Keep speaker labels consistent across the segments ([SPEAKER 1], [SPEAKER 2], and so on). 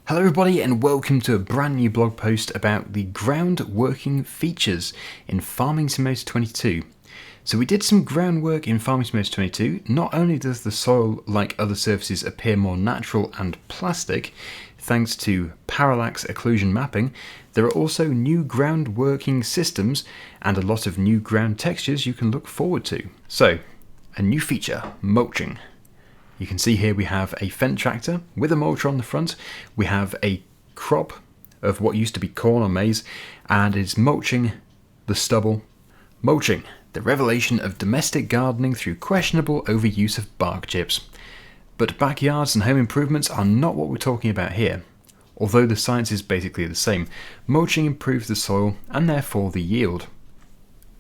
[SPEAKER 1] Hello everybody and welcome to a brand new blog post about the ground working features in Farming Simulator 22. So we did some groundwork in Farming Simulator 22. Not only does the soil, like other surfaces, appear more natural and plastic, thanks to parallax occlusion mapping, there are also new ground working systems and a lot of new ground textures you can look forward to. So, a new feature, mulching. You can see here we have a Fendt tractor with a mulcher on the front. We have a crop of what used to be corn or maize, and it's mulching the stubble. Mulching, the revelation of domestic gardening through questionable overuse of bark chips. But backyards and home improvements are not what we're talking about here. Although the science is basically the same, mulching improves the soil and therefore the yield.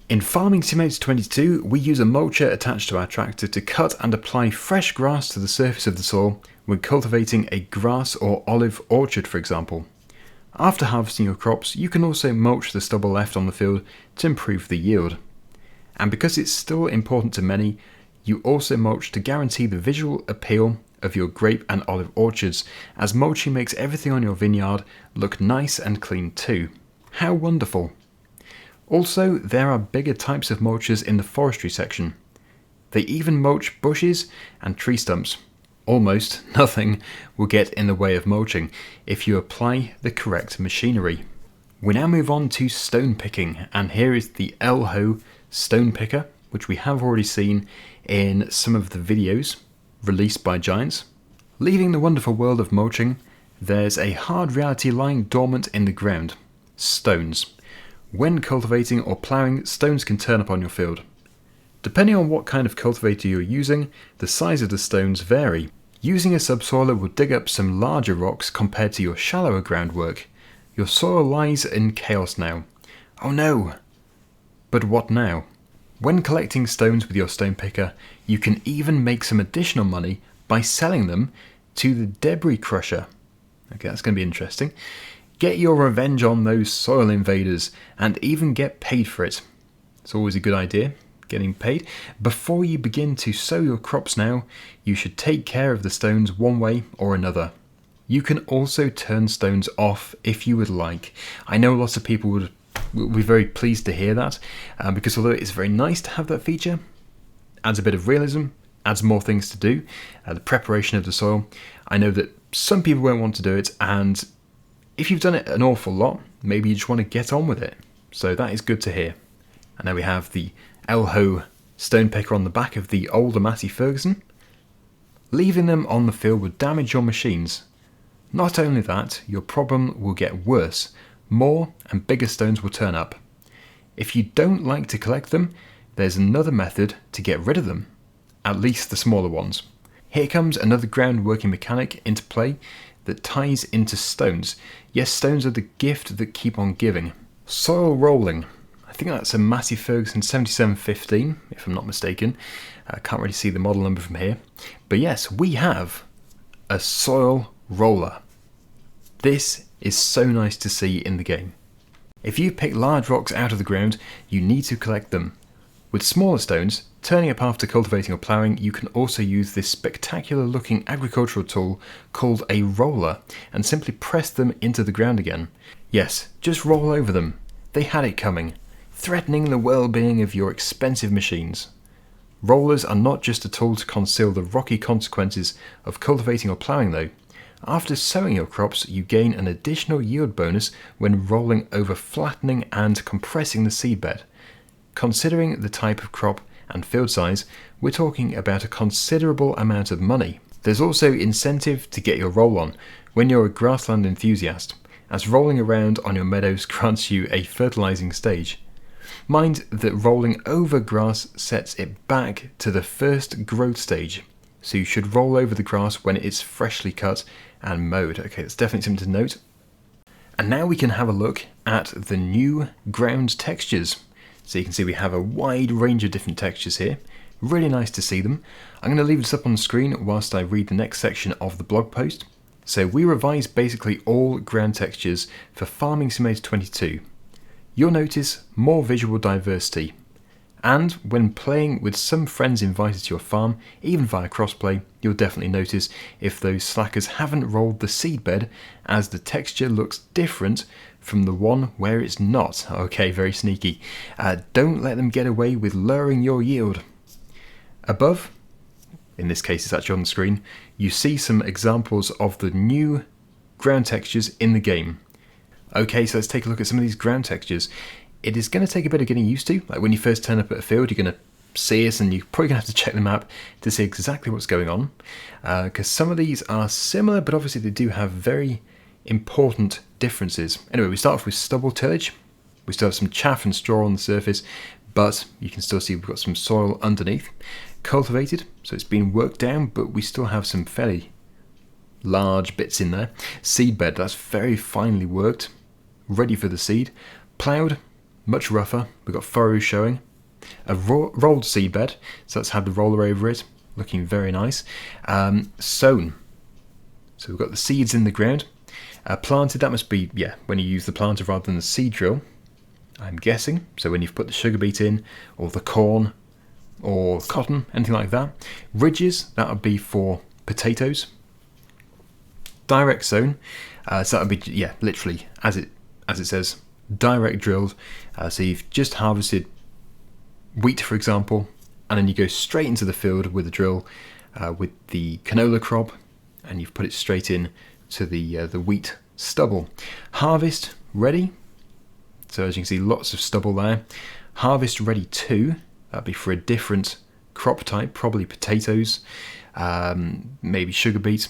[SPEAKER 1] In Farming Simulator 22, we use a mulcher attached to our tractor to cut and apply fresh grass to the surface of the soil when cultivating a grass or olive orchard, for example. After harvesting your crops, you can also mulch the stubble left on the field to improve the yield. And because it's still important to many, you also mulch to guarantee the visual appeal of your grape and olive orchards, as mulching makes everything on your vineyard look nice and clean too. How wonderful! Also, there are bigger types of mulchers in the forestry section. They even mulch bushes and tree stumps. Almost nothing will get in the way of mulching if you apply the correct machinery. We now move on to stone picking, and here is the L-Hoe stone picker, which we have already seen in some of the videos released by Giants. Leaving the wonderful world of mulching, there's a hard reality lying dormant in the ground: stones. When cultivating or ploughing, stones can turn up on your field. Depending on what kind of cultivator you're using, the size of the stones vary. Using a subsoiler will dig up some larger rocks compared to your shallower groundwork. Your soil lies in chaos now. Oh no! But what now? When collecting stones with your stone picker, you can even make some additional money by selling them to the debris crusher. Okay, that's going to be interesting. Get your revenge on those soil invaders and even get paid for it. It's always a good idea, getting paid. Before you begin to sow your crops now, you should take care of the stones one way or another. You can also turn stones off if you would like. I know lots of people will be very pleased to hear that, because although it's very nice to have that feature, adds a bit of realism, adds more things to do, the preparation of the soil. I know that some people won't want to do it, and if you've done it an awful lot, maybe you just want to get on with it. So that is good to hear. And now we have the L-Hoe stone picker on the back of the older Massey Ferguson. Leaving them on the field would damage your machines. Not only that, your problem will get worse. More and bigger stones will turn up. If you don't like to collect them, there's another method to get rid of them. At least the smaller ones. Here comes another ground working mechanic into play that ties into stones. Yes, stones are the gift that keep on giving. Soil rolling. I think that's a Massey Ferguson 7715, if I'm not mistaken. I can't really see the model number from here. But yes, we have a soil roller. This is so nice to see in the game. If you pick large rocks out of the ground, you need to collect them. With smaller stones, turning up after cultivating or ploughing, you can also use this spectacular looking agricultural tool called a roller and simply press them into the ground again. Yes, just roll over them. They had it coming, threatening the well-being of your expensive machines. Rollers are not just a tool to conceal the rocky consequences of cultivating or ploughing though. After sowing your crops, you gain an additional yield bonus when rolling over flattening and compressing the seedbed. Considering the type of crop and field size, we're talking about a considerable amount of money. There's also incentive to get your roll on when you're a grassland enthusiast, as rolling around on your meadows grants you a fertilizing stage. Mind that rolling over grass sets it back to the first growth stage, so you should roll over the grass when it's freshly cut and mowed. Okay, that's definitely something to note. And now we can have a look at the new ground textures. So you can see we have a wide range of different textures here. Really nice to see them. I'm going to leave this up on the screen whilst I read the next section of the blog post. So we revised basically all ground textures for Farming Simulator 22. You'll notice more visual diversity. And when playing with some friends invited to your farm, even via crossplay, you'll definitely notice if those slackers haven't rolled the seedbed, as the texture looks different from the one where it's not. Okay, very sneaky. Don't let them get away with lowering your yield. Above, in this case it's actually on the screen, you see some examples of the new ground textures in the game. Okay, so let's take a look at some of these ground textures. It is going to take a bit of getting used to. Like when you first turn up at a field, you're going to see it and you're probably going to have to check the map to see exactly what's going on. Because some of these are similar, but obviously they do have very important differences. Anyway, we start off with stubble tillage. We still have some chaff and straw on the surface, but you can still see we've got some soil underneath. Cultivated, so it's been worked down, but we still have some fairly large bits in there. Seedbed, that's very finely worked, ready for the seed. Ploughed, much rougher, we've got furrows showing. A rolled seedbed, so that's had the roller over it, looking very nice. Sown, so we've got the seeds in the ground. Planted, that must be, yeah, when you use the planter rather than the seed drill, I'm guessing. So when you've put the sugar beet in, or the corn, or cotton, anything like that. Ridges, that would be for potatoes. Direct sown, so that would be, yeah, literally, as it says, direct drilled. So you've just harvested wheat, for example, and then you go straight into the field with a drill with the canola crop, and you've put it straight in to the wheat stubble. Harvest ready. So as you can see, lots of stubble there. Harvest ready too. That'd be for a different crop type, probably potatoes, maybe sugar beet.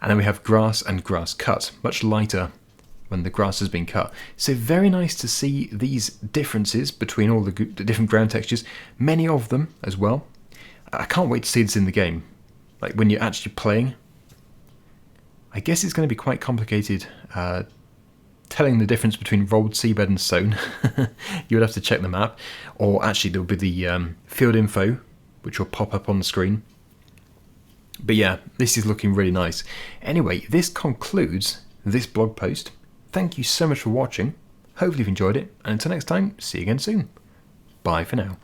[SPEAKER 1] And then we have grass and grass cut, much lighter when the grass has been cut. So very nice to see these differences between all the different ground textures, many of them as well. I can't wait to see this in the game. Like when you're actually playing, I guess it's going to be quite complicated telling the difference between rolled seedbed and sown. You would have to check the map, or actually there will be the field info, which will pop up on the screen. But yeah, this is looking really nice. Anyway, this concludes this blog post. Thank you so much for watching. Hopefully you've enjoyed it, and until next time, see you again soon. Bye for now.